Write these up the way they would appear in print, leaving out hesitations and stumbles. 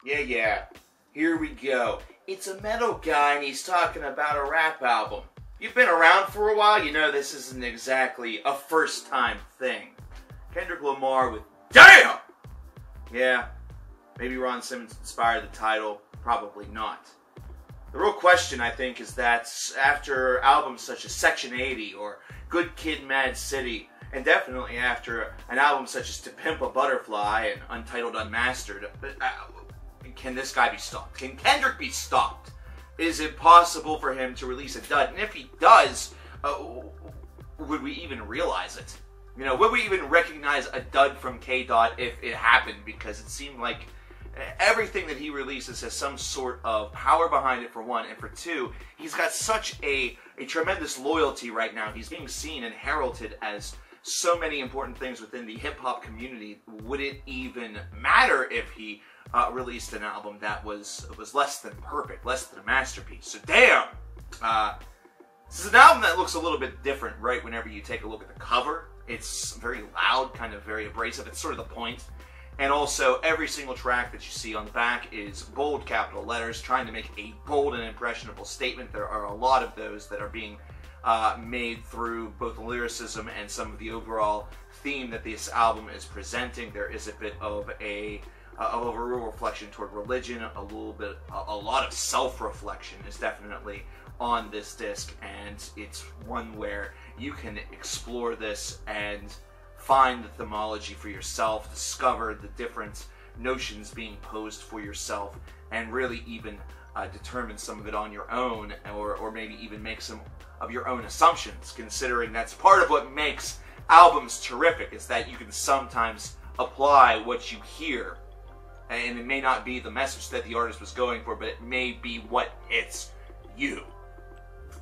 Yeah. Here we go. It's a metal guy and he's talking about a rap album. You've been around for a while, you know this isn't exactly a first-time thing. Kendrick Lamar with Damn! Yeah, maybe Ron Simmons inspired the title, probably not. The real question, I think, is that after albums such as Section 80 or Good Kid, Mad City, and definitely after an album such as To Pimp a Butterfly and Untitled Unmastered, can this guy be stopped? Can Kendrick be stopped? Is it possible for him to release a dud? And if he does, would we even realize it? You know, would we even recognize a dud from K-Dot if it happened? Because it seemed like everything that he releases has some sort of power behind it, for one, and for two, he's got such a tremendous loyalty right now. He's being seen and heralded as so many important things within the hip-hop community. Would it even matter if he released an album that was less than perfect, less than a masterpiece? So damn! This is an album that looks a little bit different, right, whenever you take a look at the cover. It's very loud, kind of very abrasive. It's sort of the point. And also, every single track that you see on the back is bold capital letters, trying to make a bold and impressionable statement. There are a lot of those that are being made through both the lyricism and some of the overall theme that this album is presenting. There is a bit of a real reflection toward religion, a lot of self-reflection is definitely on this disc, and it's one where you can explore this and find the themology for yourself, discover the different notions being posed for yourself, and really even determine some of it on your own, or maybe even make some of your own assumptions, considering that's part of what makes albums terrific, is that you can sometimes apply what you hear, and it may not be the message that the artist was going for, but it may be what hits you.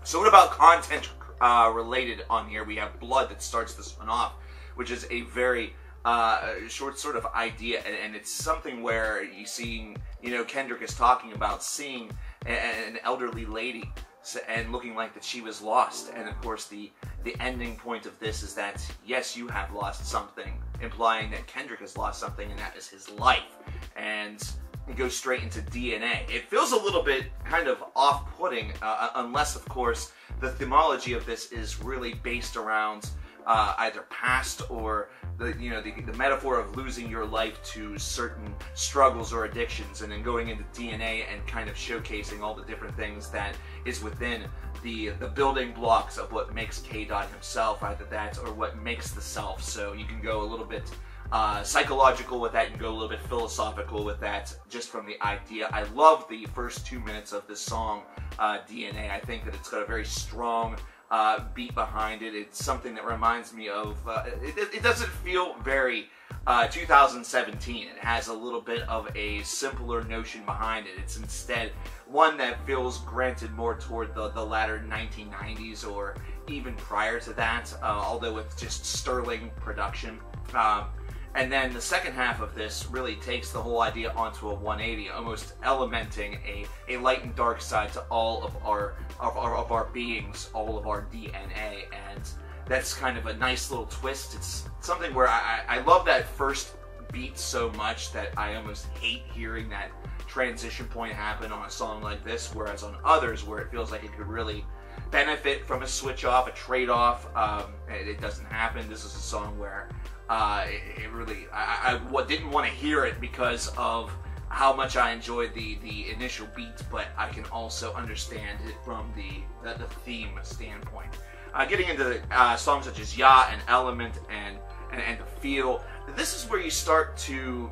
So what about content related on here? We have Blood that starts this one off, which is a very short sort of idea, and it's something where you see, you know, Kendrick is talking about seeing an elderly lady and looking like that she was lost, and of course the ending point of this is that, yes, you have lost something, implying that Kendrick has lost something, and that is his life, and it goes straight into DNA. It feels a little bit kind of off-putting, unless, of course, the themology of this is really based around either past or the metaphor of losing your life to certain struggles or addictions, and then going into DNA and kind of showcasing all the different things that is within the building blocks of what makes K-Dot himself, either that or what makes the self. So you can go a little bit psychological with that, you can go a little bit philosophical with that, just from the idea. I love the first 2 minutes of this song, DNA. I think that it's got a very strong beat behind it. It's something that reminds me of, it doesn't feel very 2017. It has a little bit of a simpler notion behind it. It's instead one that feels granted more toward the latter 1990s or even prior to that, although with just sterling production. And then the second half of this really takes the whole idea onto a 180, almost elementing a light and dark side to all of our beings, all of our DNA, and that's kind of a nice little twist. It's something where I love that first beat so much that I almost hate hearing that transition point happen on a song like this, whereas on others where it feels like it could really benefit from a switch off, a trade-off, it doesn't happen. This is a song where it really, I didn't want to hear it because of how much I enjoyed the initial beat, but I can also understand it from the theme standpoint. Getting into songs such as Ya and Element and The Feel, this is where you start to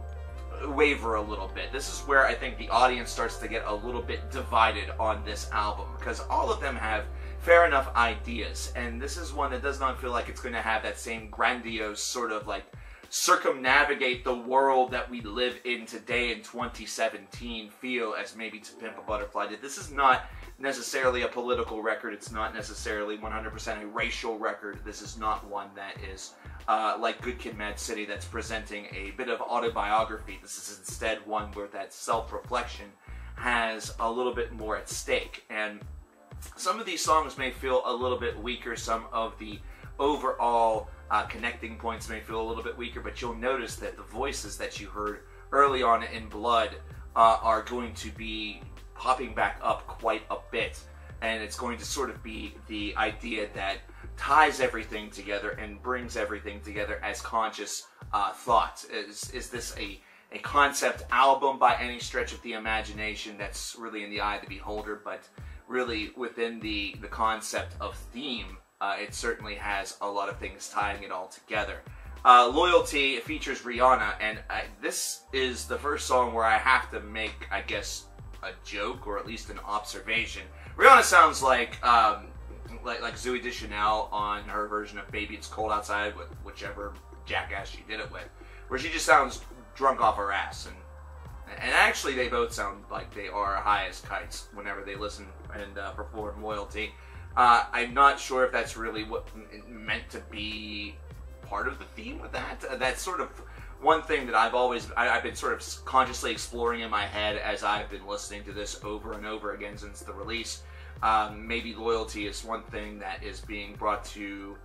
waver a little bit. This is where I think the audience starts to get a little bit divided on this album, because all of them have fair enough ideas, and this is one that does not feel like it's going to have that same grandiose sort of like circumnavigate the world that we live in today in 2017 feel as maybe To Pimp a Butterfly did. This is not necessarily a political record. It's not necessarily 100% a racial record. This is not one that is like Good Kid, Mad City, that's presenting a bit of autobiography. This is instead one where that self-reflection has a little bit more at stake, and some of these songs may feel a little bit weaker. Some of the overall connecting points may feel a little bit weaker, but you'll notice that the voices that you heard early on in Blood are going to be popping back up quite a bit, and it's going to sort of be the idea that ties everything together and brings everything together as conscious thought. Is this a concept album by any stretch of the imagination? That's really in the eye of the beholder, but really within the concept of theme, it certainly has a lot of things tying it all together. Loyalty features Rihanna, and this is the first song where I have to make, I guess, a joke, or at least an observation. Rihanna sounds like Zooey Deschanel on her version of Baby It's Cold Outside, with whichever jackass she did it with, where she just sounds drunk off her ass, and actually they both sound like they are high as kites whenever they listen and perform Loyalty. I'm not sure if that's really what meant to be part of the theme with that. That's sort of one thing that I've been sort of consciously exploring in my head as I've been listening to this over and over again since the release. Maybe Loyalty is one thing that is being brought to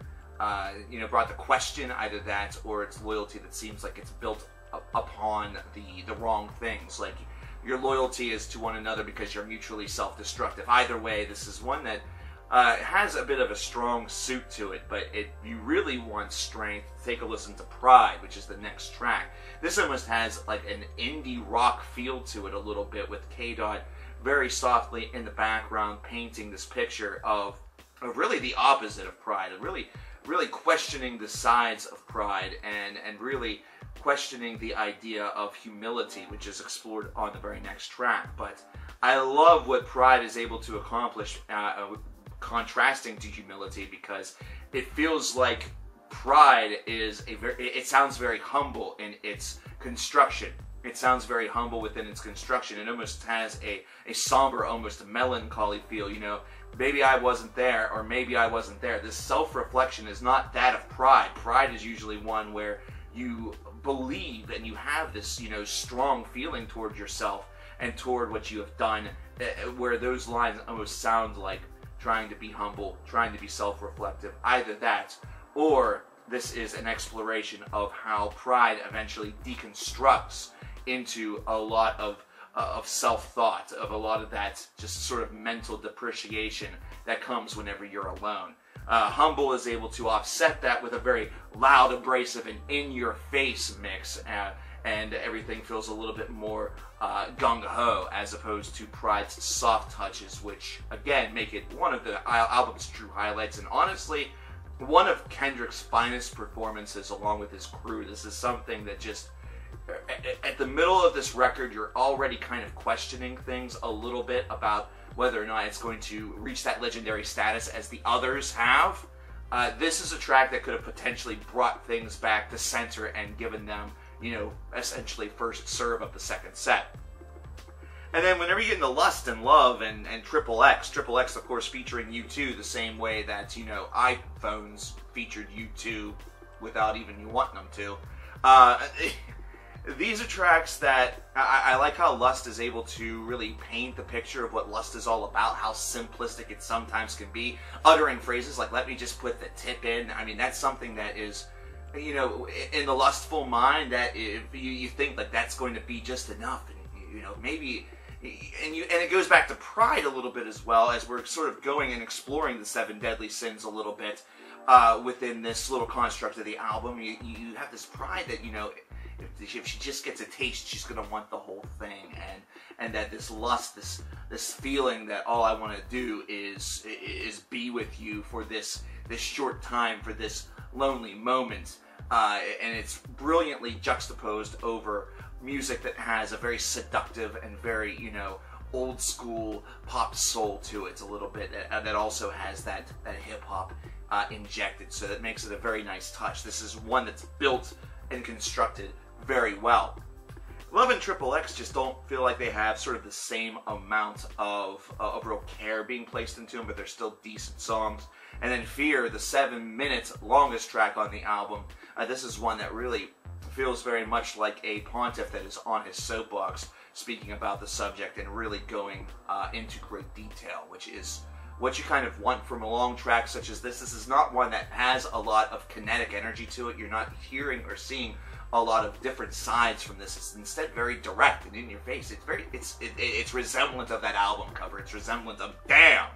question, either that or it's loyalty that seems like it's built upon the wrong things. Like, your loyalty is to one another because you're mutually self-destructive. Either way, this is one that has a bit of a strong suit to it, but you really want strength, take a listen to Pride, which is the next track. This almost has like an indie rock feel to it a little bit, with K-Dot very softly in the background painting this picture of really the opposite of Pride, and really questioning the sides of Pride, and really questioning the idea of humility, which is explored on the very next track. But I love what Pride is able to accomplish contrasting to humility, because it feels like Pride is it sounds very humble in its construction. It sounds very humble within its construction. It almost has a somber, almost melancholy feel, you know. Maybe I wasn't there, or maybe I wasn't there. This self-reflection is not that of Pride. Pride is usually one where you believe and you have this, you know, strong feeling toward yourself and toward what you have done, where those lines almost sound like trying to be humble, trying to be self-reflective. Either that, or this is an exploration of how Pride eventually deconstructs into a lot of self-thought, of a lot of that just sort of mental depreciation that comes whenever you're alone. Humble is able to offset that with a very loud, abrasive, and in-your-face mix, and everything feels a little bit more gung-ho, as opposed to Pride's soft touches, which, again, make it one of the album's true highlights, and honestly, one of Kendrick's finest performances along with his crew. This is something that just, at the middle of this record, you're already kind of questioning things a little bit about whether or not it's going to reach that legendary status as the others have. This is a track that could have potentially brought things back to center and given them, you know, essentially first serve of the second set. And then whenever you get into Lust and Love and Triple X, of course, featuring U2 the same way that, you know, iPhones featured U2 without even you wanting them to. These are tracks that I like how Lust is able to really paint the picture of what Lust is all about, how simplistic it sometimes can be, uttering phrases like, let me just put the tip in. I mean, that's something that is, you know, in the lustful mind, that if you think like that's going to be just enough, and, you know, maybe, and it goes back to Pride a little bit as well, as we're sort of going and exploring the 7 deadly sins a little bit within this little construct of the album. You have this pride that, you know, if she just gets a taste, she's going to want the whole thing, and that this lust, this feeling that all I want to do is be with you for this short time, for this lonely moment, and it's brilliantly juxtaposed over music that has a very seductive and very, you know, old school pop soul to it a little bit, that also has that hip hop injected, so that makes it a very nice touch. This is one that's built and constructed very well. Love and Triple X just don't feel like they have sort of the same amount of real care being placed into them, but they're still decent songs. And then Fear, the 7-minute longest track on the album, this is one that really feels very much like a pontiff that is on his soapbox, speaking about the subject and really going into great detail, which is what you kind of want from a long track such as this. This is not one that has a lot of kinetic energy to it. You're not hearing or seeing a lot of different sides from this. It's instead very direct and in your face. It's resemblant of that album cover. It's resemblant of Damn,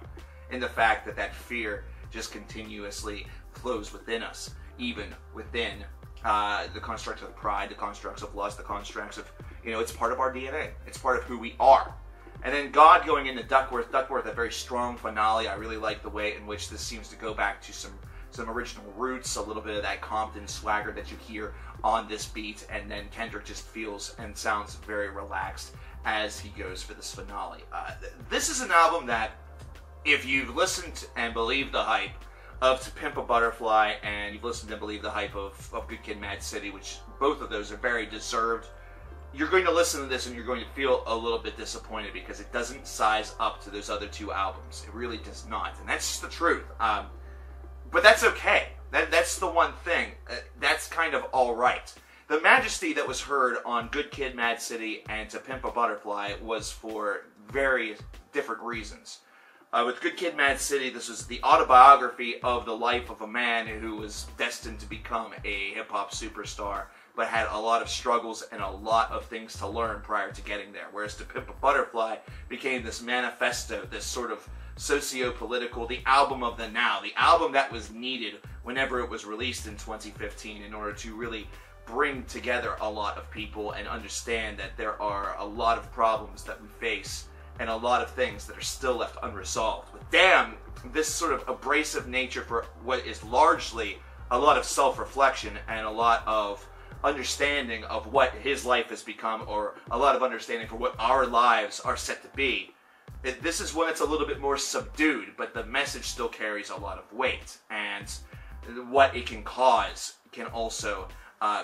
in the fact that that fear just continuously flows within us, even within the constructs of pride, the constructs of lust, the constructs of, it's part of our DNA. It's part of who we are. And then God going into Duckworth, a very strong finale. I really like the way in which this seems to go back to some original roots, a little bit of that Compton swagger that you hear on this beat, and then Kendrick just feels and sounds very relaxed as he goes for this finale. This is an album that, if you've listened and believed the hype of To Pimp a Butterfly, and you've listened and believed the hype of Good Kid, Mad City, which both of those are very deserved, you're going to listen to this and you're going to feel a little bit disappointed because it doesn't size up to those other two albums. It really does not, and that's just the truth. But that's okay. That's the one thing. That's kind of all right. The majesty that was heard on Good Kid, Mad City and To Pimp a Butterfly was for very different reasons. With Good Kid, Mad City, this was the autobiography of the life of a man who was destined to become a hip-hop superstar, but had a lot of struggles and a lot of things to learn prior to getting there. Whereas To Pimp a Butterfly became this manifesto, this sort of socio-political, the album of the now, the album that was needed whenever it was released in 2015 in order to really bring together a lot of people and understand that there are a lot of problems that we face and a lot of things that are still left unresolved. With Damn, this sort of abrasive nature for what is largely a lot of self-reflection and a lot of understanding of what his life has become, or a lot of understanding for what our lives are set to be. This is when it's a little bit more subdued, but the message still carries a lot of weight, and what it can cause can also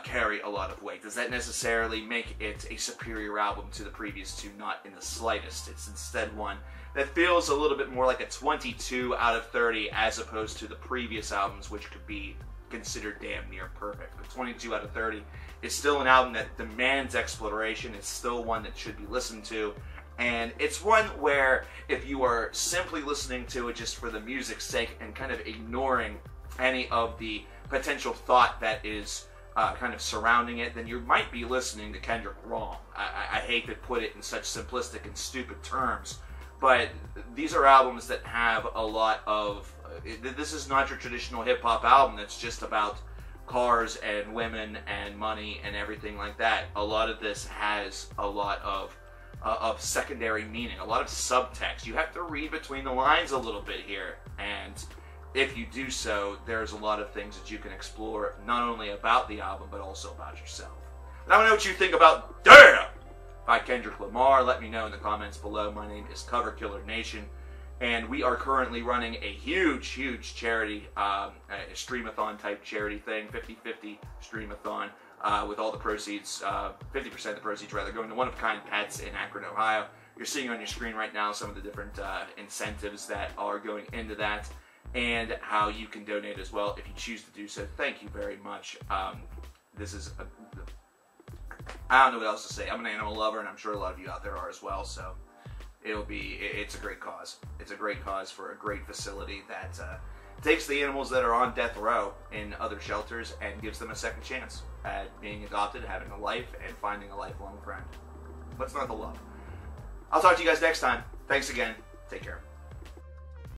carry a lot of weight. Does that necessarily make it a superior album to the previous two? Not in the slightest. It's instead one that feels a little bit more like a 22 out of 30 as opposed to the previous albums, which could be considered damn near perfect. But 22 out of 30 is still an album that demands exploration. It's still one that should be listened to. And it's one where if you are simply listening to it just for the music's sake and kind of ignoring any of the potential thought that is kind of surrounding it, then you might be listening to Kendrick wrong. I hate to put it in such simplistic and stupid terms, but these are albums that have a lot of... This is not your traditional hip-hop album that's just about cars and women and money and everything like that. A lot of this has a lot of secondary meaning, a lot of subtext. You have to read between the lines a little bit here, and if you do so, there's a lot of things that you can explore, not only about the album, but also about yourself. And I want to know what you think about Damn by Kendrick Lamar. Let me know in the comments below. My name is coverkillernation, and we are currently running a huge, huge charity, a streamathon type charity thing, 50-50 streamathon, with all the proceeds, 50% of the proceeds rather, going to one-of-a-kind pets in Akron, Ohio. You're seeing on your screen right now some of the different incentives that are going into that, and how you can donate as well if you choose to do so. Thank you very much. This is I don't know what else to say. I'm an animal lover, and I'm sure a lot of you out there are as well, so it's a great cause. It's a great cause for a great facility that takes the animals that are on death row in other shelters and gives them a second chance at being adopted, having a life, and finding a lifelong friend. Let's not the love. I'll talk to you guys next time. Thanks again. Take care.